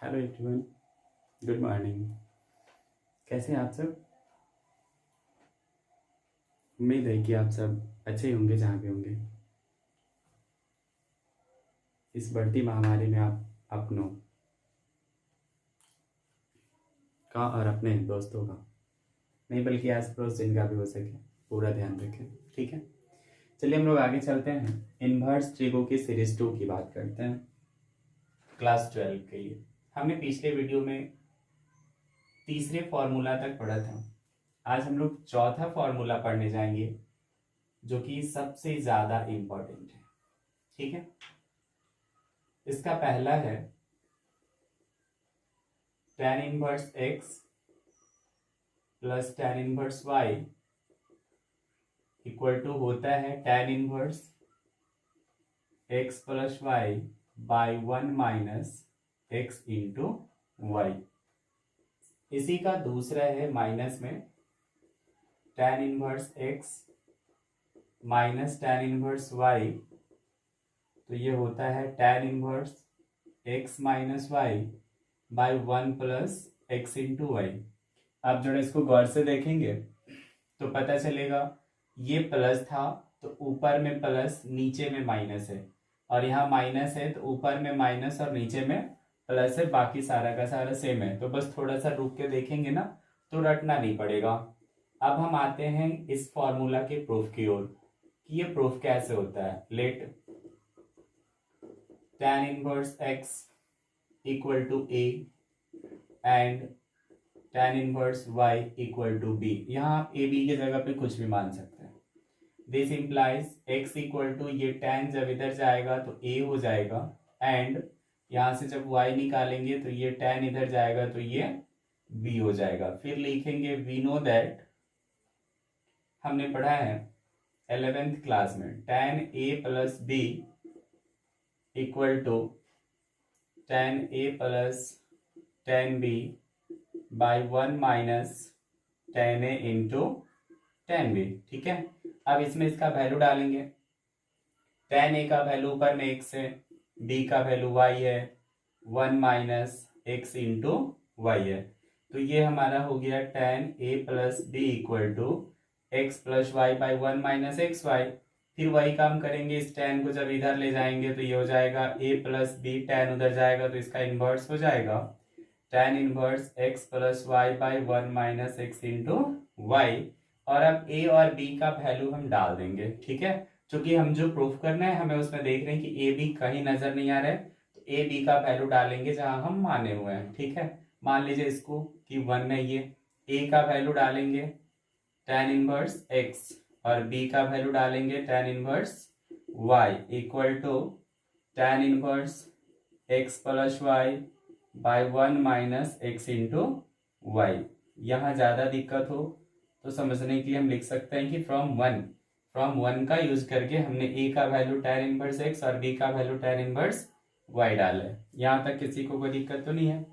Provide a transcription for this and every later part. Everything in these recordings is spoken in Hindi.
Hello everyone, good morning. कैसे हैं आप सब? उम्मीद है कि आप सब अच्छे ही होंगे जहाँ भी होंगे। इस बढ़ती महामारी में आप अपनों का और अपने दोस्तों का नहीं बल्कि आस पड़ोस जिनका भी हो सके पूरा ध्यान रखें। ठीक है, चलिए हम लोग आगे चलते हैं। इनवर्स ट्रिगो की सीरीज 2 की बात करते हैं क्लास 12 के लिए। हमने पिछले वीडियो में तीसरे फॉर्मूला तक पढ़ा था। आज हम लोग चौथा फॉर्मूला पढ़ने जाएंगे जो कि सबसे ज्यादा इंपॉर्टेंट है। ठीक है, इसका पहला है tan inverse x plus tan inverse y equal to होता है tan inverse x plus y by 1 minus x into y. इसी का दूसरा है माइनस में tan inverse x minus tan inverse y, तो ये होता है tan inverse x minus y by 1 plus x into y. आप जरा इसको गौर से देखेंगे तो पता चलेगा ये प्लस था तो ऊपर में प्लस नीचे में माइनस है, और यहाँ माइनस है तो ऊपर में माइनस और नीचे में प्लस है, बाकी सारा का सारा सेम है। तो बस थोड़ा सा रुक के देखेंगे ना तो रटना नहीं पड़ेगा। अब हम आते हैं इस फॉर्मूला के प्रूफ की ओर कि ये प्रूफ कैसे होता है। Let tan inverse x equal to a and tan inverse y equal to b। यहाँ आप a b की जगह पे कुछ भी मान सकते हैं। This implies x equal to ये tan जब इधर जाएगा तो a हो जाएगा, एंड यहाँ से जब y निकालेंगे तो ये tan इधर जाएगा तो ये b हो जाएगा। फिर लिखेंगे वी नो दैट, हमने पढ़ा है 11th क्लास में tan a plus b equal to tan a plus tan b by 1 minus tan a into tan b। ठीक है, अब इसमें इसका वैल्यू डालेंगे। tan a का वैल्यू ऊपर में x है, b का वैल्यू y है, 1 माइनस x इंटू वाई है। तो ये हमारा हो गया tan a plus b equal to x plus y by 1 minus x y. फिर वही काम करेंगे, इस tan को जब इधर ले जाएंगे तो ये हो जाएगा a प्लस b, tan उधर जाएगा तो इसका इनवर्स हो जाएगा tan inverse x plus y by 1 minus x into y. और अब a और b का वैल्यू हम डाल देंगे। ठीक है, क्योंकि हम जो प्रूफ करना है हमें उसमें देख रहे हैं कि a b कहीं नजर नहीं आ रहा है, तो a b का वैल्यू डालेंगे जहां हम माने हुए हैं। ठीक है, मान लीजिए इसको कि 1 है, ये a का वैल्यू डालेंगे tan इनवर्स x और b का वैल्यू डालेंगे tan inverse y equal to tan inverse x plus y by 1 minus x into y. यहाँ ज्यादा दिक्कत हो तो समझने के लिए हम लिख सकते हैं कि फ्रॉम वन का यूज करके हमने a का वैल्यू tan इनवर्स x और b का वैल्यू tan इनवर्स y डाला है। यहाँ तक किसी को कोई दिक्कत तो नहीं है?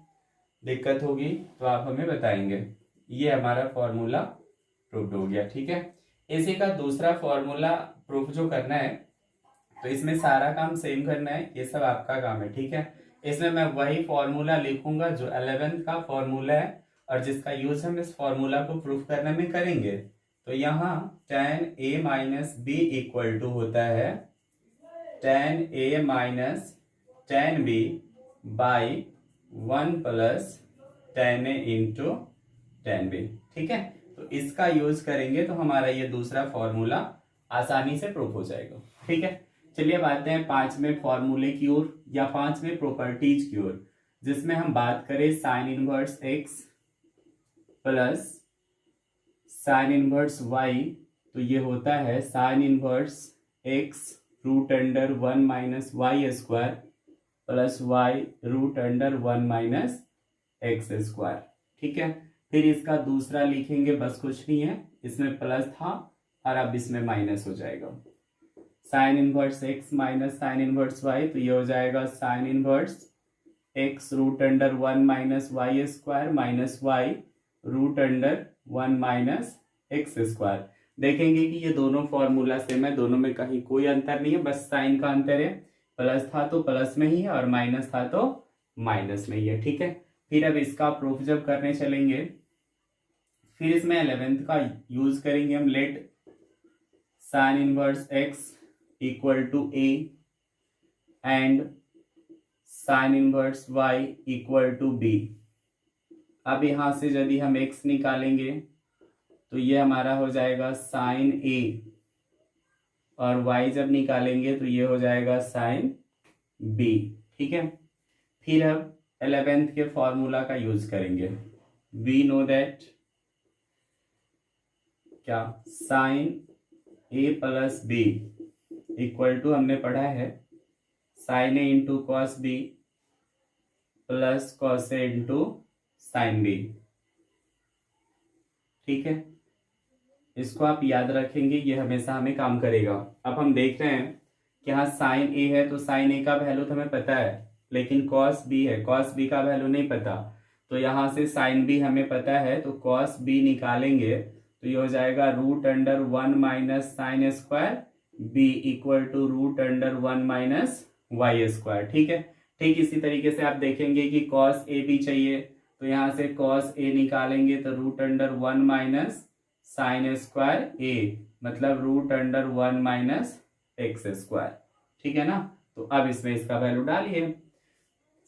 दिक्कत होगी तो आप हमें बताएंगे। ये हमारा फॉर्मूला प्रूफ हो गया। ठीक है, इसी का दूसरा फॉर्मूला प्रूफ जो करना है तो इसमें सारा काम सेम करना है, ये सब आपका काम है। ठीक है, इसमें मैं वही फॉर्मूला लिखूंगा जो 11th का फॉर्मूला है और जिसका यूज हम इस फॉर्मूला को प्रूफ करने में करेंगे। तो यहाँ tan a minus b equal to होता है tan a minus tan b by 1 plus tan a into tan b। ठीक है, तो इसका यूज करेंगे तो हमारा ये दूसरा फॉर्मूला आसानी से प्रूफ हो जाएगा। ठीक है, चलिए अब आते हैं 5वें फॉर्मूले की ओर या 5वें प्रॉपर्टीज की ओर, जिसमें हम बात करें sine inverse x plus sine inverse y। तो ये होता है sine inverse x root under 1 minus y square plus y root under 1 minus x square. ठीक है, फिर इसका दूसरा लिखेंगे, बस कुछ नहीं है, इसमें प्लस था और अब इसमें माइनस हो जाएगा। Sine inverse x minus sine inverse y, तो ये हो जाएगा sine inverse x root under 1 minus y square minus y root under 1 minus x square. देखेंगे कि ये दोनों फॉर्मूला सेम है, दोनों में कहीं कोई अंतर नहीं है, बस साइन का अंतर है। प्लस था तो प्लस में ही है और माइनस था तो माइनस में ही है, ठीक है। फिर अब इसका प्रूफ जब करने चलेंगे, फिर इसमें 11th का यूज करेंगे हम। Let sine inverse x equal to a and sine inverse y equal to b. अब यहां से यदि हम x निकालेंगे तो ये हमारा हो जाएगा साइन ए, और y जब निकालेंगे तो ये हो जाएगा साइन बी, ठीक है। फिर अब 11th के फॉर्मूला का यूज करेंगे। वी नो दैट क्या sine A plus B equal to, हमने पढ़ा है साइन ए into cos B plus cos ए इंटू साइन बी, ठीक है। इसको आप याद रखेंगे, ये हमेशा हमें काम करेगा। अब हम देख रहे हैं कि हाँ साइन ए है तो साइन ए का वैल्यू तो हमें पता है, लेकिन कॉस बी है, कॉस बी का वैल्यू नहीं पता। तो यहां से साइन बी हमें पता है, तो कॉस बी निकालेंगे तो ये हो जाएगा root under 1 minus sine square b equal to root under 1 minus y square, ठीक है। ठीक इसी तरीके से आप देखेंगे कि कॉस ए भी चाहिए, तो यहां से कॉस ए निकालेंगे तो root under 1 minus sine square A, मतलब root under 1 minus x square, ठीक है ना। तो अब इसमें इसका वैल्यू डालिए।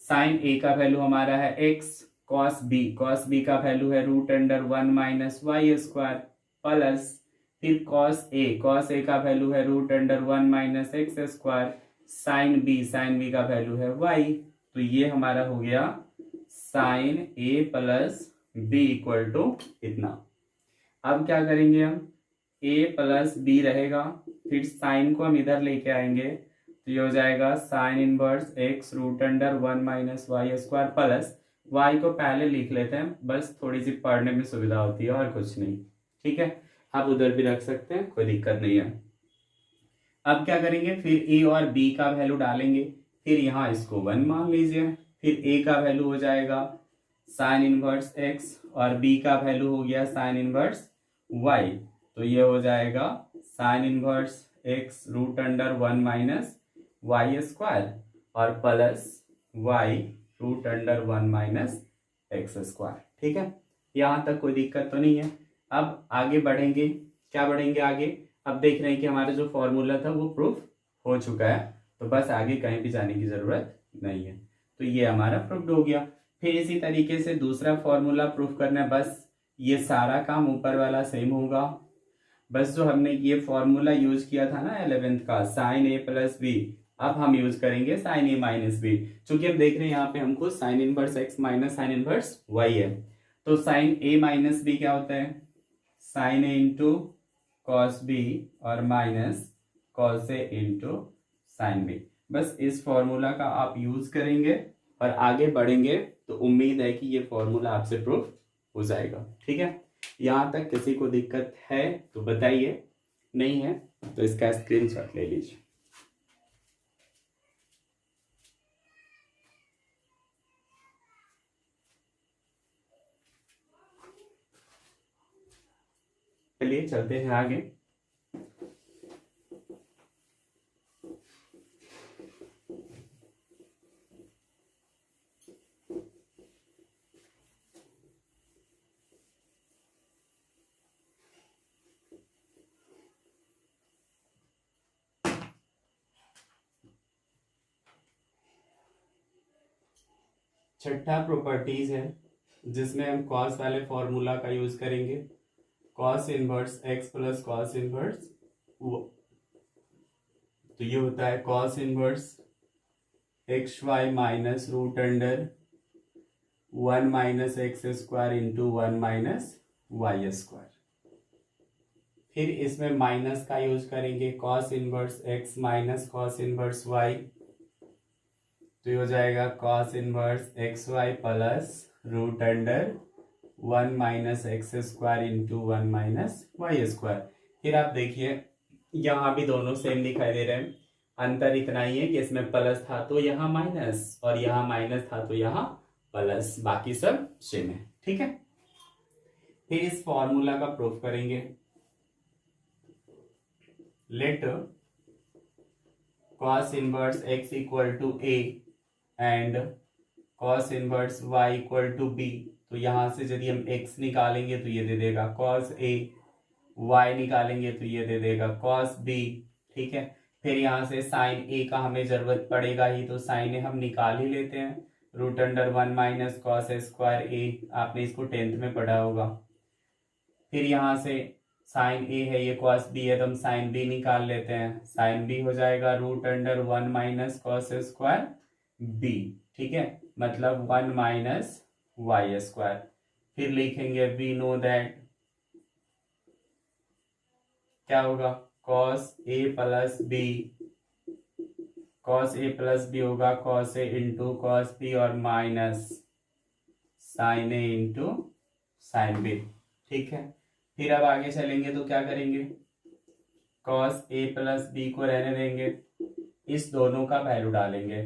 साइन ए का वैल्यू हमारा है एक्स, कॉस बी का वैल्यू है root under 1 minus y square, plus फिर कॉस ए का वैल्यू है root under 1 minus x square, sine b का वैल्यू है वाई। तो ये हमारा हो गया sine A plus B equal to इतना। अब क्या करेंगे हम, a प्लस बी रहेगा, फिर साइन को हम इधर लेके आएंगे तो ये हो जाएगा sine inverse x root under 1 minus y square, plus y को पहले लिख लेते हैं, बस थोड़ी सी पढ़ने में सुविधा होती है और कुछ नहीं, ठीक है। आप उधर भी रख सकते हैं, कोई दिक्कत नहीं है। अब क्या करेंगे, फिर a और b का वैल्यू डालेंगे, फिर यहाँ इसको 1 मान लीजिए, फिर a का वैल्यू हो जाएगा साइन इनवर्स x और b का वैल्यू हो गया साइन इनवर्स y, तो ये हो जाएगा sine inverse x root under 1 minus y square और plus y root under 1 minus x square, ठीक है। यहां तक कोई दिक्कत तो नहीं है। अब आगे बढ़ेंगे, क्या बढ़ेंगे आगे, अब देख रहे हैं कि हमारा जो फॉर्मूला था वो प्रूफ हो चुका है, तो बस आगे कहीं भी जाने की जरूरत नहीं है। तो ये हमारा प्रूफ हो गया। फिर इसी तरीके से दूसरा फॉर्मूला प्रूफ करना है, बस ये सारा काम ऊपर वाला सेम होगा। बस जो हमने ये फॉर्मूला यूज किया था ना 11th का, साइन ए प्लस बी, अब हम यूज करेंगे साइन ए माइनस बी। चूंकि हम देख रहे हैं यहाँ पे हमको sine inverse x minus sine inverse y है, तो साइन ए माइनस बी क्या होता है, साइन ए इंटू कॉस बी और माइनस कॉस ए इंटू साइन बी। बस इस फॉर्मूला का आप यूज करेंगे और आगे बढ़ेंगे, तो उम्मीद है कि ये फॉर्मूला आपसे प्रूफ हो जाएगा, ठीक है। यहां तक किसी को दिक्कत है तो बताइए, नहीं है तो इसका स्क्रीनशॉट ले लीजिए। चलिए चलते हैं आगे। छठा प्रॉपर्टीज है जिसमें हम कॉस वाले फॉर्मूला का यूज करेंगे। Cos inverse x plus cos inverse, तो ये होता है cos inverse x y minus root under 1 minus x square into 1 minus y square. फिर इसमें माइनस का यूज करेंगे, cos inverse x minus cos inverse y, तो ये हो जाएगा cos inverse x y plus root under 1 minus x square into 1 minus y square. फिर आप देखिए यहाँ भी दोनों सेम दिखाई दे रहे हैं, अंतर इतना ही है कि इसमें प्लस था तो यहाँ माइनस, और यहाँ माइनस था तो यहाँ प्लस, बाकी सब सेम है, ठीक है। फिर इस फॉर्मूला का प्रूफ करेंगे। Let cos inverse x equal to a and cos inverse y equal to b, तो यहाँ से यदि हम x निकालेंगे तो ये दे देगा कॉस a, y निकालेंगे तो ये दे देगा कॉस b। ठीक है, फिर यहाँ से साइन a का हमें जरूरत पड़ेगा ही, तो साइन a हम निकाल ही लेते हैं, root under 1 minus cos square a, आपने इसको 10th में पढ़ा होगा। फिर यहाँ से साइन a है, ये कॉस b है, तो हम साइन b निकाल लेते हैं, साइन b हो जाएगा root under 1 minus cos square b। ठीक है, मतलब 1 माइनस वाई स्क्वायर। फिर लिखेंगे वी नो दैट, क्या होगा cos A plus B, cos A plus B होगा cos A into cos b और माइनस साइन ए इंटू साइन बी। ठीक है, फिर अब आगे चलेंगे तो क्या करेंगे, कॉस ए प्लस बी को रहने देंगे, इस दोनों का वैल्यू डालेंगे,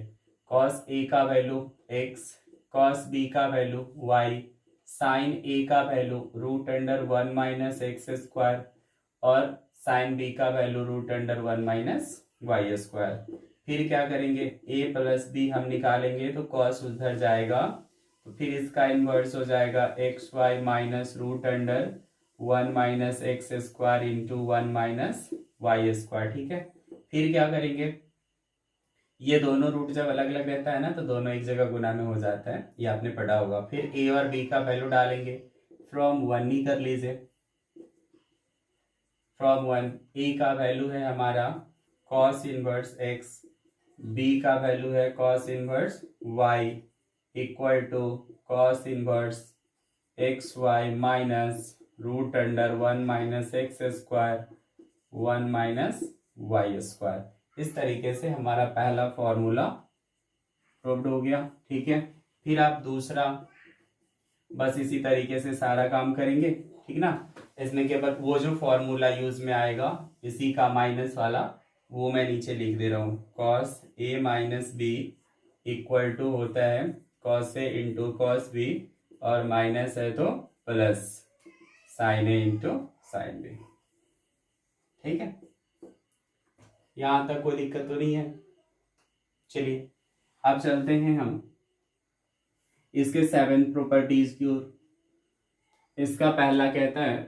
कॉस ए का वैल्यू x, कॉस बी का वैल्यू y, साइन ए का value root under 1 minus x square और साइन बी का value root under 1 minus y square. फिर क्या करेंगे, a प्लस बी हम निकालेंगे तो कॉस उधर जाएगा, तो फिर इसका इनवर्स हो जाएगा x y minus root under 1 minus x square into 1 minus y square. ठीक है, फिर क्या करेंगे, ये दोनों रूट जब अलग अलग रहता है ना तो दोनों एक जगह गुना में हो जाता है, ये आपने पढ़ा होगा। फिर a और b का वैल्यू डालेंगे, फ्रॉम 1 ही कर लीजिए, फ्रॉम 1 a का वैल्यू है हमारा कॉस इनवर्स x, b का वैल्यू है cos inverse y equal to cos inverse x y minus root under 1 minus x square 1 minus y square. इस तरीके से हमारा पहला फॉर्मूला प्रूव्ड हो गया। ठीक है, फिर आप दूसरा बस इसी तरीके से सारा काम करेंगे, ठीक ना। इसमें केवल वो जो फॉर्मूला यूज में आएगा इसी का माइनस वाला, वो मैं नीचे लिख दे रहा हूँ, cos a minus b equal to होता है कॉस ए इंटू कॉस बी और माइनस है तो प्लस साइन ए इंटू साइन बी। ठीक है, यहां तक कोई दिक्कत तो नहीं है। चलिए अब चलते हैं हम इसके 7 प्रॉपर्टीज की ओर। इसका पहला कहता है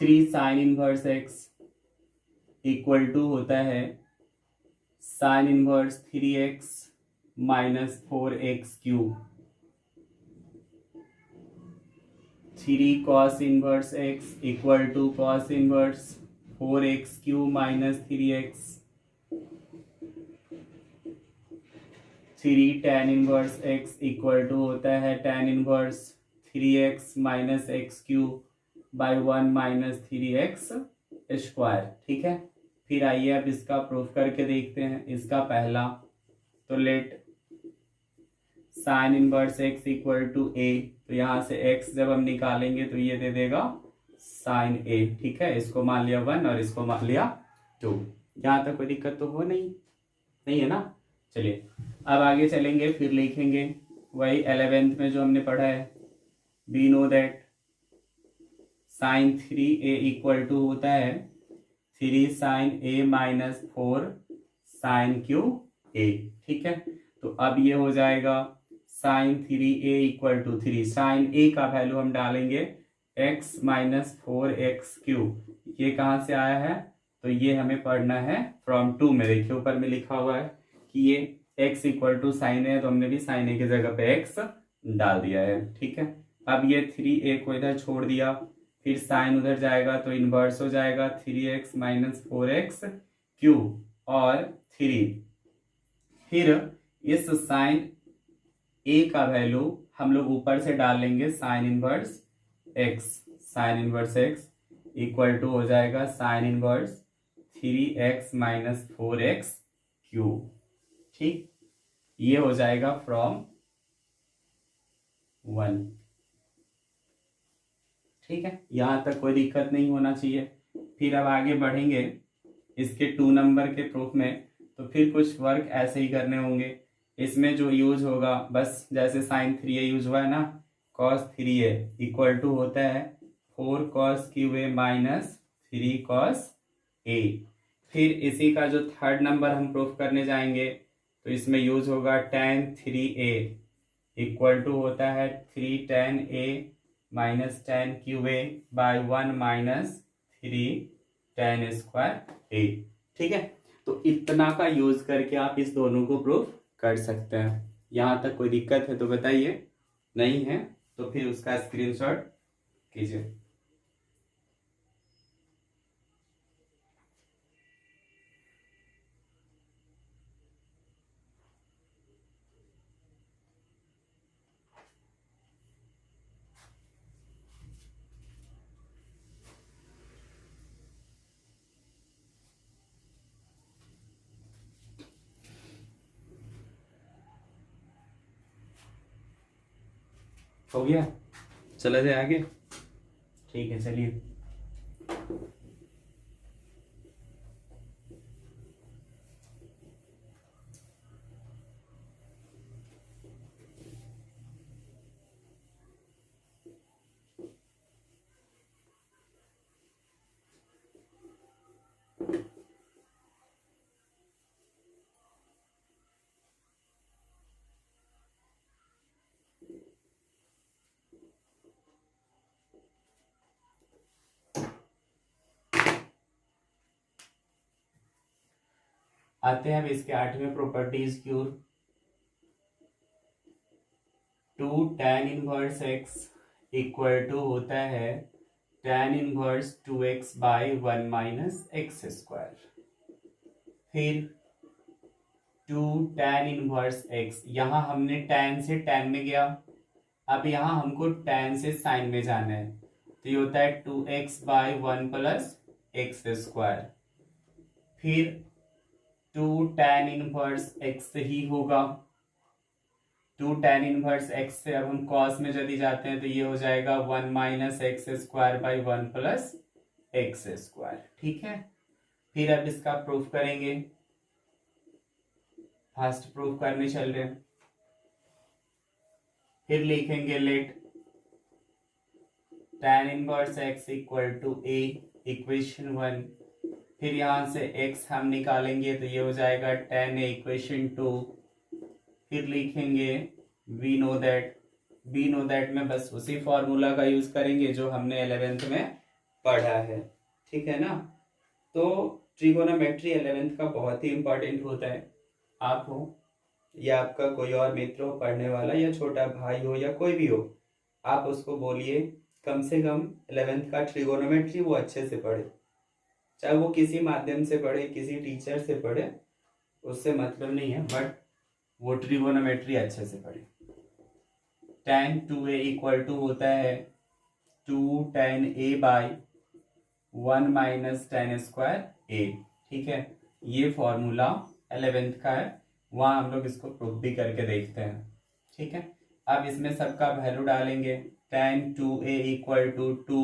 3 sine inverse x equal to होता है sine inverse 3x minus 4x cube, 3 cos inverse x equal to cos inverse 4x cube minus 3x, 3 tan inverse x equal to होता है tan inverse 3x minus x cube by 1 minus 3x square. ठीक है, फिर आइए अब इसका प्रूफ करके देखते हैं। इसका पहला तो let sine inverse x equal to a, तो यहाँ से x जब हम निकालेंगे तो ये दे देगा साइन a। ठीक है, इसको मान लिया 1 और इसको मान लिया 2। यहाँ तक कोई दिक्कत तो हो नहीं है ना। चलिए अब आगे चलेंगे, फिर लिखेंगे वही 11th में जो हमने पढ़ा है, we know that sine 3a equal to होता है 3 sine a minus 4 sine cube a। ठीक है, तो अब ये हो जाएगा sine 3a equal to 3, sine a का वैल्यू हम डालेंगे x माइनस 4x क्यूब। ये कहाँ से आया है, तो ये हमें पढ़ना है फ्रॉम 2 में। देखिए ऊपर में लिखा हुआ है कि ये x इक्वल टू साइन है, तो हमने भी साइन a की जगह पे x डाल दिया है। ठीक है, अब ये 3a को इधर छोड़ दिया, फिर साइन उधर जाएगा तो इनवर्स हो जाएगा 3x माइनस 4x क्यूब और 3। फिर इस साइन a का वैल्यू हम लोग ऊपर से डाल लेंगे sine inverse x, sine inverse x equal to हो जाएगा sine inverse 3x minus 4x cube. ठीक, ये हो जाएगा फ्रॉम 1। ठीक है, यहां तक कोई दिक्कत नहीं होना चाहिए। फिर अब आगे बढ़ेंगे इसके 2 नंबर के प्रूफ में, तो फिर कुछ वर्क ऐसे ही करने होंगे। इसमें जो यूज होगा बस जैसे साइन 3a यूज हुआ है ना, कॉस 3a इक्वल टू होता है 4 cos cube a minus 3 cos a। फिर इसी का जो थर्ड नंबर हम प्रूफ करने जाएंगे तो इसमें यूज होगा tan 3a इक्वल टू होता है 3 tan a minus tan QA by 1 minus 3 tan² a। ठीक है, तो इतना का यूज करके आप इस दोनों को प्रूफ कर सकते हैं। यहाँ तक कोई दिक्कत है तो बताइए, नहीं है तो फिर उसका स्क्रीनशॉट कीजिए। हो गया, चला जाए आगे। ठीक है, चलिए। आते हैं अब इसके 8वें प्रॉपर्टीज की ओर। 2 tan inverse x equal to होता है tan inverse 2x by 1 minus x square. फिर 2 tan इनवर्स x, यहां हमने tan से tan में गया, अब यहां हमको tan से sin में जाना है, तो ये होता है 2x by 1 plus x square. फिर 2 tan इनवर्स x ही होगा, 2 tan इनवर्स x से अब हम cos में यदि जाते हैं तो ये हो जाएगा 1 minus x square by 1 plus x square. ठीक है, फिर अब इसका प्रूफ करेंगे। फर्स्ट प्रूफ करने चल रहे हैं। फिर लिखेंगे let tan inverse x equal to a equation 1। फिर यहां से x हम निकालेंगे तो ये हो जाएगा tan a इक्वेशन 2। फिर लिखेंगे वी नो दैट में बस उसी फॉर्मूला का यूज करेंगे जो हमने 11th में पढ़ा है। ठीक है ना, तो ट्रिगोनोमेट्री 11th का बहुत ही इंपॉर्टेंट होता है। आप हो या आपका कोई और मित्र हो पढ़ने वाला, या छोटा भाई हो या कोई भी हो, आप उसको बोलिए कम से कम 11th का ट्रिगोनोमेट्री वो अच्छे से पढ़े, चाहे वो किसी माध्यम से पढ़े, किसी टीचर से पढ़े, उससे मतलब नहीं है, बट वो ट्रिगोनोमेट्री अच्छे से पढ़े। tan 2a इक्वल टू होता है 2 tan a by 1 minus tan square a। ठीक है, ये फॉर्मूला 11th का है, वहां हम लोग इसको प्रूफ भी करके देखते हैं। ठीक है, अब इसमें सबका वैल्यू डालेंगे। tan 2a equal to 2,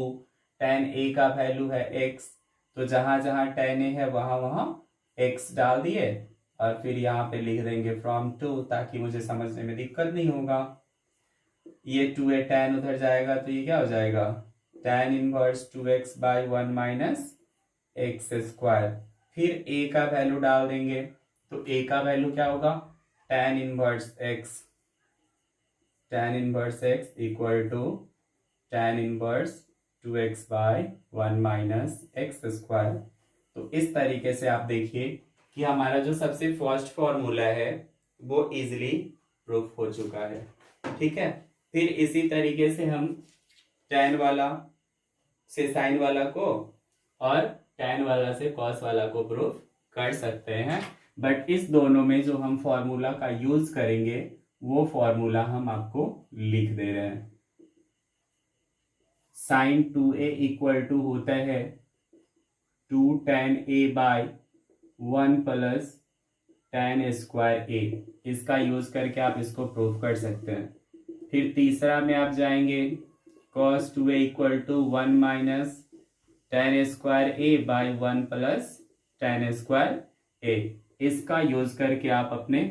tan a का वैल्यू है x, तो जहां जहां tan a है वहां वहां x डाल दिए, और फिर यहाँ पे लिख देंगे फ्रॉम 2, ताकि मुझे समझने में दिक्कत नहीं होगा। ये 2a tan उधर जाएगा तो ये क्या हो जाएगा tan inverse 2x by 1 minus x square. फिर a का वैल्यू डाल देंगे, तो a का वैल्यू क्या होगा tan inverse x equal to tan inverse 2x by 1 minus x square. तो इस तरीके से आप देखिए कि हमारा जो सबसे फर्स्ट फॉर्मूला है वो इजीली प्रूफ हो चुका है। ठीक है, फिर इसी तरीके से हम tan वाला से sin वाला को और tan वाला से cos वाला को प्रूफ कर सकते हैं, बट इस दोनों में जो हम फॉर्मूला का यूज करेंगे वो फॉर्मूला हम आपको लिख दे रहे हैं। sin 2a इक्वल टू होता है 2 tan a by 1 plus tan square a। इसका यूज करके आप इसको प्रूफ कर सकते हैं। फिर तीसरा में आप जाएंगे cos 2a equal to 1 minus tan square a by 1 plus tan square a। इसका यूज करके आप अपने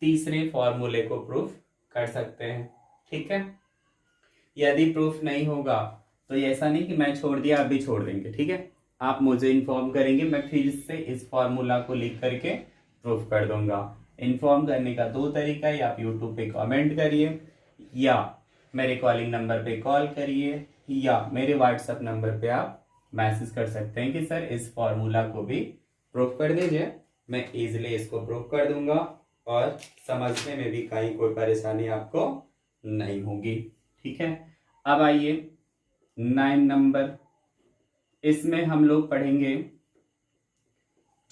तीसरे फॉर्मूले को प्रूफ कर सकते हैं। ठीक है, यदि प्रूफ नहीं होगा तो ऐसा नहीं कि मैं छोड़ दिया आप भी छोड़ देंगे। ठीक है, आप मुझे इन्फॉर्म करेंगे, मैं फिर से इस फॉर्मूला को लिख करके प्रूफ कर दूंगा। इन्फॉर्म करने का दो तरीका है, आप यूट्यूब पे कमेंट करिए या मेरे कॉलिंग नंबर पे कॉल करिए या मेरे व्हाट्सएप नंबर पे आप मैसेज कर सकते हैं कि सर इस फॉर्मूला को भी प्रूफ कर दीजिए। मैं इजीली इसको प्रूफ कर दूंगा और समझने में भी कहीं कोई परेशानी आपको नहीं होगी। ठीक है, अब आइए 9 नंबर, इसमें हम लोग पढ़ेंगे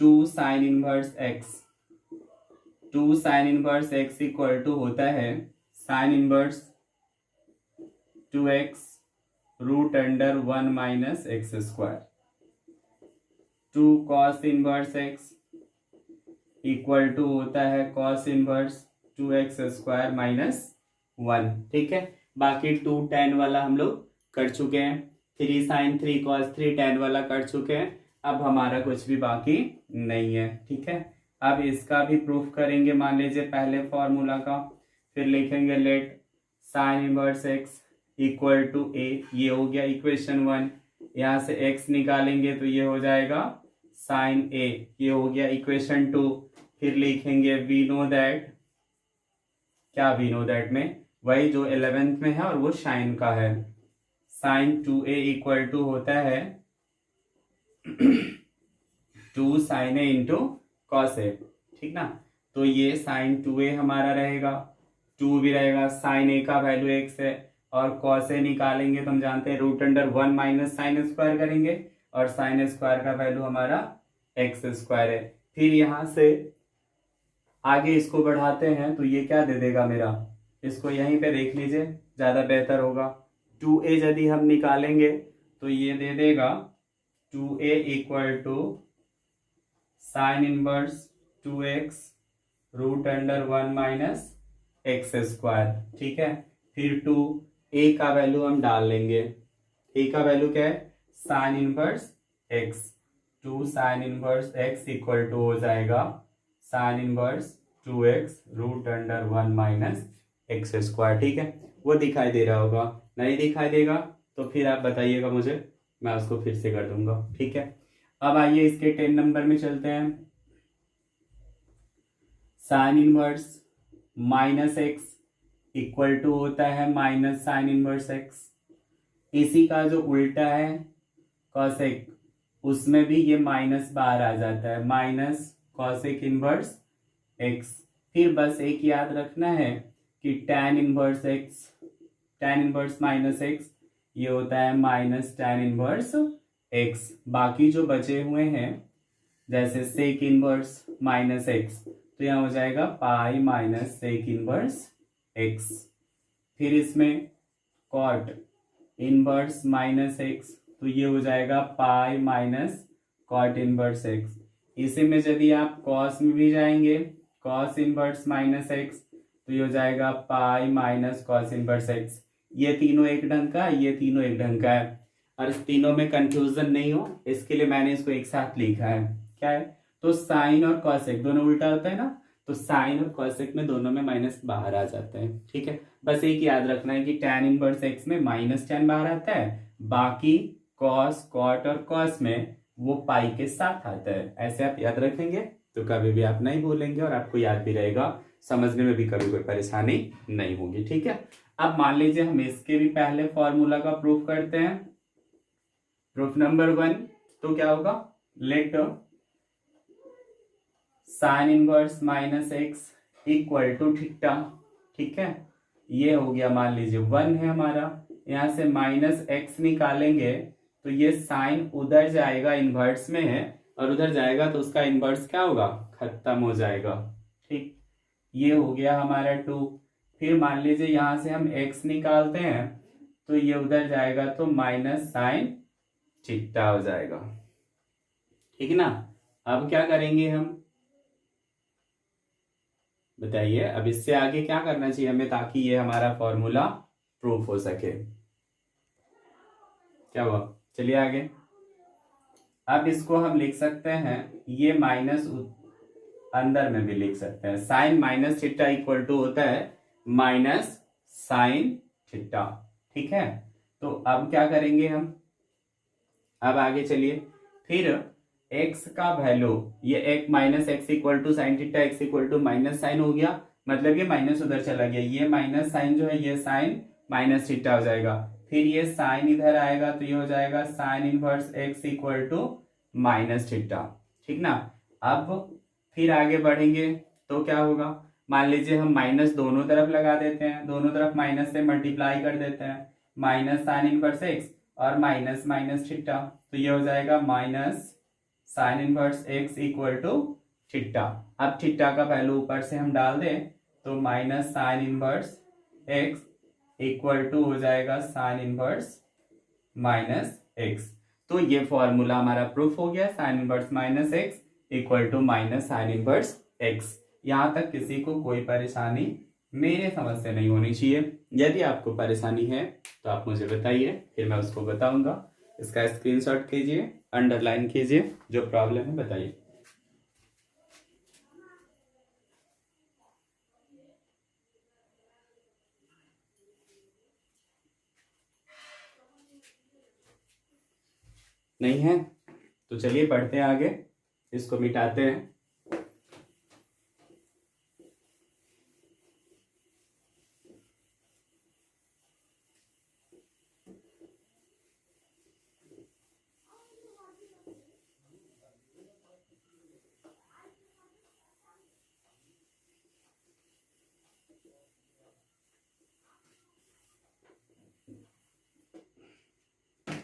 2 sin inverse x। 2 sin inverse x equal to होता है sin inverse 2x root under 1 minus x square. 2 cos inverse x equal to होता है cos inverse 2x square minus 1। ठीक है, बाकी 2 tan वाला हम लोग कर चुके हैं, 3 sin 3 cos 3 tan वाला कर चुके हैं। अब हमारा कुछ भी बाकी नहीं है। ठीक है, अब इसका भी प्रूफ करेंगे। मान लीजिए पहले फॉर्मूला का, फिर लिखेंगे let sine inverse x equal to a, ये हो गया इक्वेशन 1। यहाँ से x निकालेंगे तो ये हो जाएगा साइन a, ये हो गया इक्वेशन 2। फिर लिखेंगे वी नो दैट, क्या वी नो दैट में वही जो 11th में है और वो साइन का है, साइन 2a इक्वल टू होता है 2 sin a into cos A. ठीक ना, तो ये साइन 2a हमारा रहेगा, 2 भी रहेगा, साइन a का वैल्यू x है और कॉस ए निकालेंगे तो हम जानते हैं root under 1 minus sine square करेंगे और साइन स्क्वायर का वैल्यू हमारा एक्स स्क्वायर है। फिर यहां से आगे इसको बढ़ाते हैं तो ये क्या दे देगा मेरा, इसको यहीं पे देख लीजिए ज्यादा बेहतर होगा। 2a यदि हम निकालेंगे तो ये दे देगा 2a equal to sine inverse 2x root under 1 minus x square. ठीक है, फिर 2a का वैल्यू हम डाल लेंगे, a का वैल्यू क्या है sine inverse x, 2 sine inverse x equal to हो जाएगा sine inverse 2x root under 1 minus x square. ठीक है, वो दिखाई दे रहा होगा, नहीं दिखाई देगा तो फिर आप बताइएगा मुझे, मैं उसको फिर से कर दूंगा। ठीक है, अब आइए इसके 10 नंबर में चलते हैं। Sine inverse minus x equal to होता है माइनस साइन इनवर्स एक्स। इसी का जो उल्टा है कॉसेक, उसमें भी ये माइनस बाहर आ जाता है, माइनस कॉसेक इनवर्स एक्स। फिर बस एक याद रखना है कि tan inverse x, tan inverse minus x, ये होता है माइनस tan इनवर्स एक्स। बाकी जो बचे हुए हैं जैसे सेक इनवर्स माइनस एक्स, तो यहाँ हो जाएगा pi minus sec inverse x. फिर इसमें कॉट इनवर्स माइनस एक्स, तो ये हो जाएगा pi minus cot inverse x. इसी में यदि आप कॉस में भी जाएंगे, कॉस इनवर्स माइनस एक्स, तो ये हो जाएगा pi minus cos inverse x. ये तीनों एक ढंग का, ये तीनों एक ढंग का है, और इस तीनों में कंफ्यूजन नहीं हो इसके लिए मैंने इसको एक साथ लिखा है। क्या है, तो साइन और कॉसेक दोनों उल्टा होता है ना, तो साइन और कॉसेक में दोनों में माइनस बाहर आ जाता है। ठीक है, बस एक याद रखना है कि tan इनवर्स एक्स में माइनस tan बाहर आता है, बाकी कॉस कॉट और कॉस में वो पाई के साथ आता है। ऐसे आप याद रखेंगे तो कभी भी आप नहीं भूलेंगे और आपको याद भी रहेगा, समझने में भी कभी कोई परेशानी नहीं होगी। ठीक है, अब मान लीजिए हम इसके भी पहले फॉर्मूला का प्रूफ करते हैं। प्रूफ नंबर 1 तो क्या होगा, let sine inverse minus x equal to theta. ठीक है, ये हो गया, मान लीजिए 1 है हमारा, यहां से माइनस एक्स निकालेंगे तो ये साइन उधर जाएगा, इनवर्स में है, और उधर जाएगा तो उसका इनवर्स क्या होगा, खत्म हो जाएगा। ठीक, ये हो गया हमारा 2। फिर मान लीजिए यहां से हम x निकालते हैं तो ये उधर जाएगा तो माइनस साइन थीटा हो जाएगा। ठीक ना, अब क्या करेंगे हम बताइए, अब इससे आगे क्या करना चाहिए हमें ताकि ये हमारा फॉर्मूला प्रूफ हो सके। क्या हुआ, चलिए आगे। अब इसको हम लिख सकते हैं, ये माइनस अंदर में भी लिख सकते हैं, sine minus theta equal to होता है माइनस साइन थीटा। ठीक है, तो अब क्या करेंगे हम, अब आगे चलिए। फिर x का वैल्यू, ये एक minus x equal to sine theta x equal to minus sine हो गया, मतलब ये माइनस उधर चला गया, ये माइनस साइन जो है ये साइन माइनस थीटा हो जाएगा। फिर ये साइन इधर आएगा तो ये हो जाएगा sine inverse x equal to minus theta, ठीक ना। अब फिर आगे बढ़ेंगे तो क्या होगा, मान लीजिए हम माइनस दोनों तरफ लगा देते हैं, दोनों तरफ माइनस से मल्टीप्लाई कर देते हैं, माइनस साइन इनवर्स एक्स और माइनस माइनस थीटा, तो ये हो जाएगा minus sine inverse x equal to theta. अब थीटा का वैल्यू ऊपर से हम डाल दें तो minus sine inverse x equal to हो जाएगा साइन इनवर्स माइनस एक्स। तो ये फॉर्मूला हमारा प्रूफ हो गया, sine inverse minus x equal to minus sine inverse x. यहां तक किसी को कोई परेशानी मेरे समझ से नहीं होनी चाहिए। यदि आपको परेशानी है तो आप मुझे बताइए, फिर मैं उसको बताऊंगा। इसका स्क्रीनशॉट कीजिए, अंडरलाइन कीजिए, जो प्रॉब्लम है बताइए। नहीं है तो चलिए पढ़ते हैं आगे, इसको मिटाते हैं।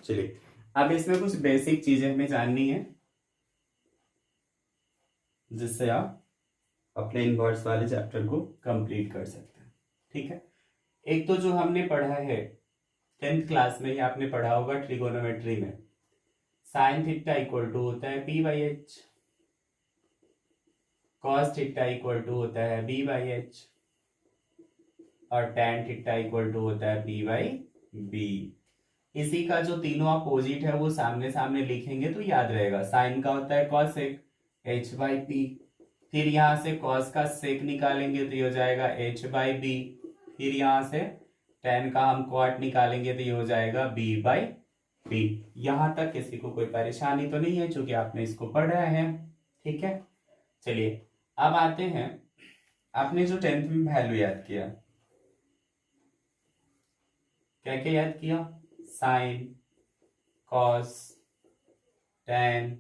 चलिए अब इसमें कुछ बेसिक चीजें हमें जाननी है जिससे आप अपने इनवर्स वाले चैप्टर को कंप्लीट कर सकते हैं, ठीक है। एक तो जो हमने पढ़ा है 10th क्लास में ही आपने पढ़ा होगा ट्रिगोनोमेट्री में, साइन थीटा इक्वल टू होता है p by h, cos theta equal to होता है बी बाई एच और टैन थीटा इक्वल टू होता है पी बाई बी। इसी का जो तीनों अपोजिट है वो सामने सामने लिखेंगे तो याद रहेगा। साइन का होता है कॉसेक एच बाई पी, फिर यहां से कॉस का सेक निकालेंगे तो ये हो जाएगा एच बाई बी, फिर यहां से टेन का हम कॉट निकालेंगे तो ये हो जाएगा बी बाई बी। यहां तक किसी को कोई परेशानी तो नहीं है क्योंकि आपने इसको पढ़ा है, ठीक है। चलिए अब आते हैं, आपने जो 10th में वैल्यू याद किया, क्या क्या याद किया, साइन, कॉस, टेन,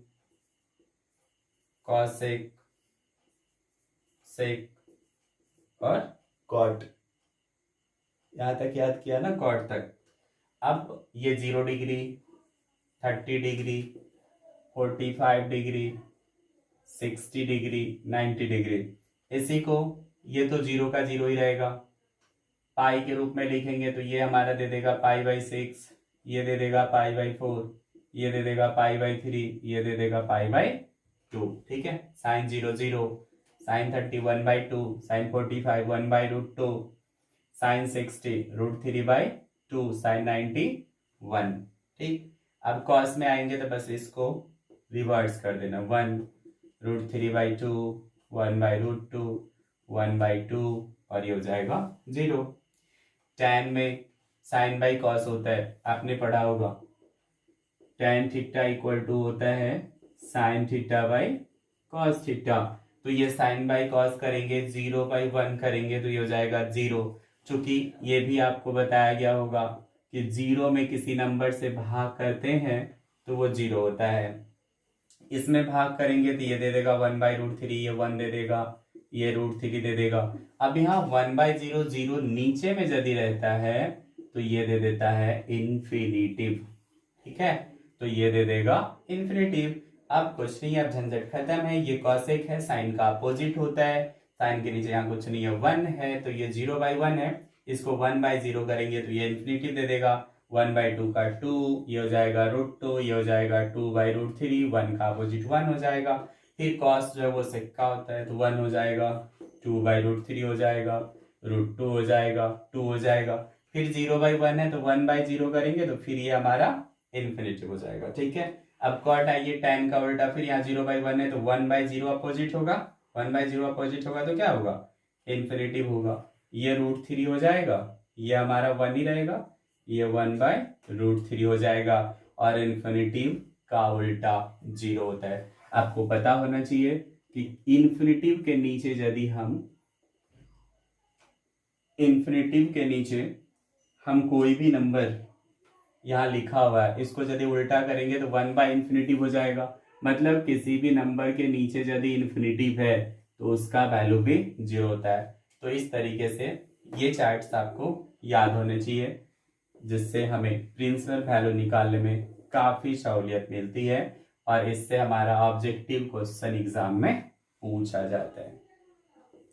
कॉसेक, सेक और कॉट, यहां तक याद किया ना, कॉट तक। अब ये 0 degree, 30 degree, 45 degree, 60 degree, 90 degree, इसी को ये तो 0 का 0 ही रहेगा, पाई के रूप में लिखेंगे तो ये हमारा दे देगा पाई बाई 6, ये दे देगा पाई बाई 4, ये दे देगा पाई बाई 3, ये दे देगा पाई बाई 2, ठीक है। Sine 0 0, sine 30 1 by 2, sine 45 1 by root 2, sine 60 root 3 by 2, sine 90 1, ठीक। अब कॉस में आएंगे तो बस इसको रिवर्स कर देना, 1 root 3 by 2, 1 by root 2, 1 by 2 और ये हो जाएगा 0। टैन में साइन बाई कॉस होता है, आपने पढ़ा होगा, टैन थीटा इक्वल टू होता है sine theta by cos theta, तो ये साइन बाई कॉस करेंगे, 0 बाई 1 करेंगे तो ये हो जाएगा 0। चूंकि ये भी आपको बताया गया होगा कि 0 में किसी नंबर से भाग करते हैं तो वो 0 होता है। इसमें भाग करेंगे तो ये दे देगा 1 बाई रूट 3, ये 1 दे देगा, ये रूट 3 दे देगा। अब यहाँ 1 बाई 0 0 नीचे में यदि रहता है तो ये दे देता है इन्फिनिटिव, ठीक है, तो ये दे देगा इन्फिनिटिव। अब कुछ नहीं, अब झंझट खत्म है, ये कॉसेक है, साइन का अपोजिट होता है, साइन के नीचे यहाँ कुछ नहीं है, 1 है तो ये 0 बाई 1 है, इसको 1 बाई 0 करेंगे तो ये इन्फिनिटिव दे देगा, 1 बाई 2 का 2, ये हो जाएगा रूट 2, ये हो जाएगा 2 बाई रूट 3, 1 का अपोजिट 1 हो जाएगा। फिर कॉस जो है वो सिक्का होता है तो 1 हो जाएगा, 2 बाई रूट 3 हो जाएगा, रूट 2 हो जाएगा, 2 हो जाएगा, फिर 0 बाई 1 है तो 1 बाई 0 करेंगे तो फिर ये हमारा इन्फिनिटिव हो जाएगा, ठीक है। अब कॉट आइए टैन का उल्टा, फिर यहाँ 0 बाई 1 है तो 1 बाई 0 अपोजिट होगा, 1 बाई 0 अपोजिट होगा तो क्या होगा, इन्फिनिटिव होगा, ये रूट 3 हो जाएगा, ये हमारा 1 ही रहेगा, ये 1 बाई रूट 3 हो जाएगा और इन्फिनिटिव का उल्टा 0 होता है। आपको पता होना चाहिए कि इन्फिनिटिव के नीचे यदि हम कोई भी नंबर यहाँ लिखा हुआ है इसको यदि उल्टा करेंगे तो 1/इन्फिनिटिव हो जाएगा। मतलब किसी भी नंबर के नीचे यदि इन्फिनिटिव है तो उसका वैल्यू भी 0 होता है। तो इस तरीके से ये चार्ट्स आपको याद होने चाहिए, जिससे हमें प्रिंसिपल वैल्यू निकालने में काफी सहूलियत मिलती है और इससे हमारा ऑब्जेक्टिव क्वेश्चन एग्जाम में पूछा जाता है।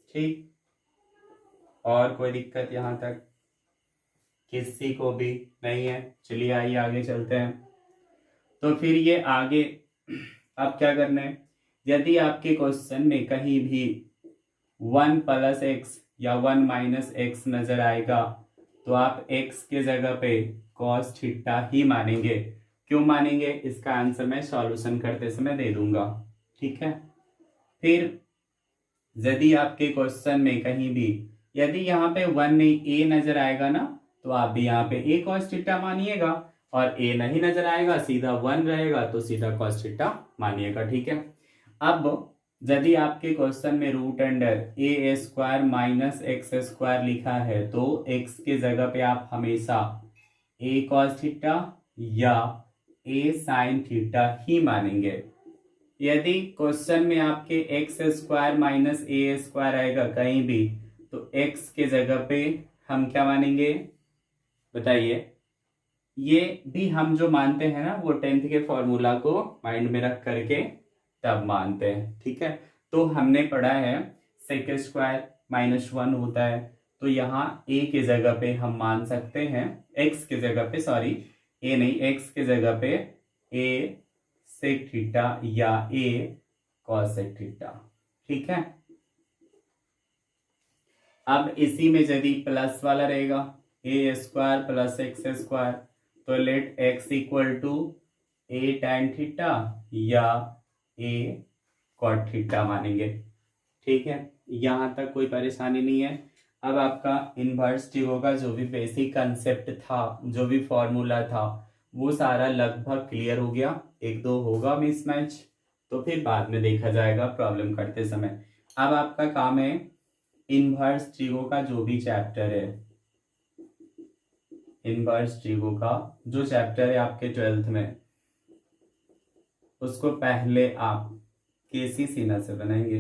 ठीक, और कोई दिक्कत यहाँ तक किसी को भी नहीं है? चलिए आइए आगे चलते हैं। तो फिर ये आगे अब क्या करना है, यदि आपके क्वेश्चन में कहीं भी 1 + x या 1 - x नजर आएगा तो आप x के जगह पे cos थीटा ही मानेंगे। क्यों मानेंगे, इसका आंसर मैं सॉल्यूशन करते समय दे दूंगा। ठीक है, फिर यदि आपके क्वेश्चन में कहीं भी यदि यहाँ पे 1 नहीं a नजर आएगा ना, तो आप भी यहाँ पे a cos थीटा मानिएगा, और a नहीं नजर आएगा सीधा 1 रहेगा तो सीधा cos थीटा मानिएगा। ठीक है, अब यदि आपके क्वेश्चन में √a² - x² लिखा है तो x के जगह पे आप हमेशा a cos थीटा या a sin थीटा ही मानेंगे। यदि क्वेश्चन में आपके x² - a² आएगा कहीं भी तो x के जगह पे हम क्या मानेंगे बताइए। ये भी हम जो मानते हैं ना वो 10th के फॉर्मूला को माइंड में रख करके तब मानते हैं। ठीक है, तो हमने पढ़ा है sec² - 1 होता है, तो यहाँ a के जगह पे हम मान सकते हैं x के जगह पे, सॉरी a नहीं, x के जगह पे a sec थीटा या a cos थीटा। ठीक है, अब इसी में यदि प्लस वाला रहेगा a² + x² तो लेट x = a tan थीटा या a cot थीटा मानेंगे। ठीक है, यहां तक कोई परेशानी नहीं है। अब आपका इनवर्स ट्रिगो का जो भी बेसिक कंसेप्ट था, जो भी फॉर्मूला था, वो सारा लगभग क्लियर हो गया। 1-2 होगा मिसमैच तो फिर बाद में देखा जाएगा प्रॉब्लम करते समय। अब आपका काम है इनवर्स ट्रिगो का जो भी चैप्टर है, इनवर्स ट्रिगो का जो चैप्टर है आपके 12th में, उसको पहले आप केसी सिन्हा से बनाएंगे।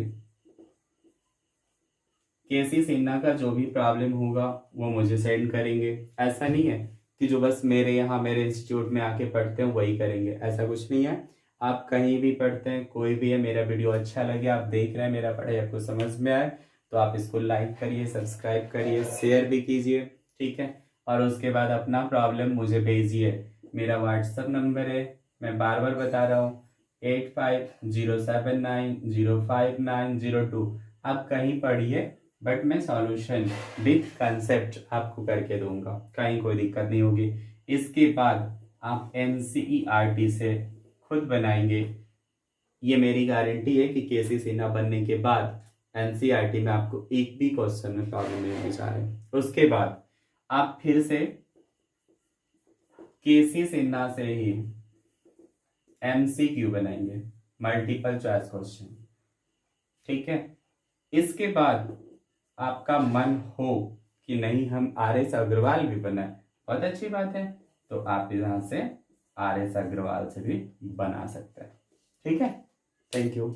केसी सिन्हा का जो भी प्रॉब्लम होगा वो मुझे सेंड करेंगे। ऐसा नहीं है कि जो बस मेरे यहाँ मेरे इंस्टीट्यूट में आके पढ़ते हैं वही करेंगे, ऐसा कुछ नहीं है। आप कहीं भी पढ़ते हैं, कोई भी है, मेरा वीडियो अच्छा लगे, आप देख रहे हैं, मेरा पढ़ाई आपको समझ में आए तो आप इसको लाइक करिए, सब्सक्राइब करिए, शेयर भी कीजिए। ठीक है, और उसके बाद अपना प्रॉब्लम मुझे भेजिए। मेरा व्हाट्सएप नंबर है, मैं बार बार बता रहा हूँ, 8507905902। आप कहीं पढ़िए बट मैं सॉल्यूशन विथ कंसेप्ट आपको करके दूंगा, कहीं कोई दिक्कत नहीं होगी। इसके बाद आप NCERT से खुद बनाएंगे, ये मेरी गारंटी है कि केसी सिन्हा बनने के बाद NCERT में आपको एक भी क्वेश्चन में प्रॉब्लम नहीं होने जा रहे। उसके बाद आप फिर से केसी सिन्हा से ही MCQ बनाएंगे, मल्टीपल चॉइस क्वेश्चन। ठीक है, इसके बाद आपका मन हो कि नहीं हम RS अग्रवाल भी बनाए, बहुत अच्छी बात है, तो आप यहां से RS अग्रवाल से भी बना सकते हैं। ठीक है, थैंक यू।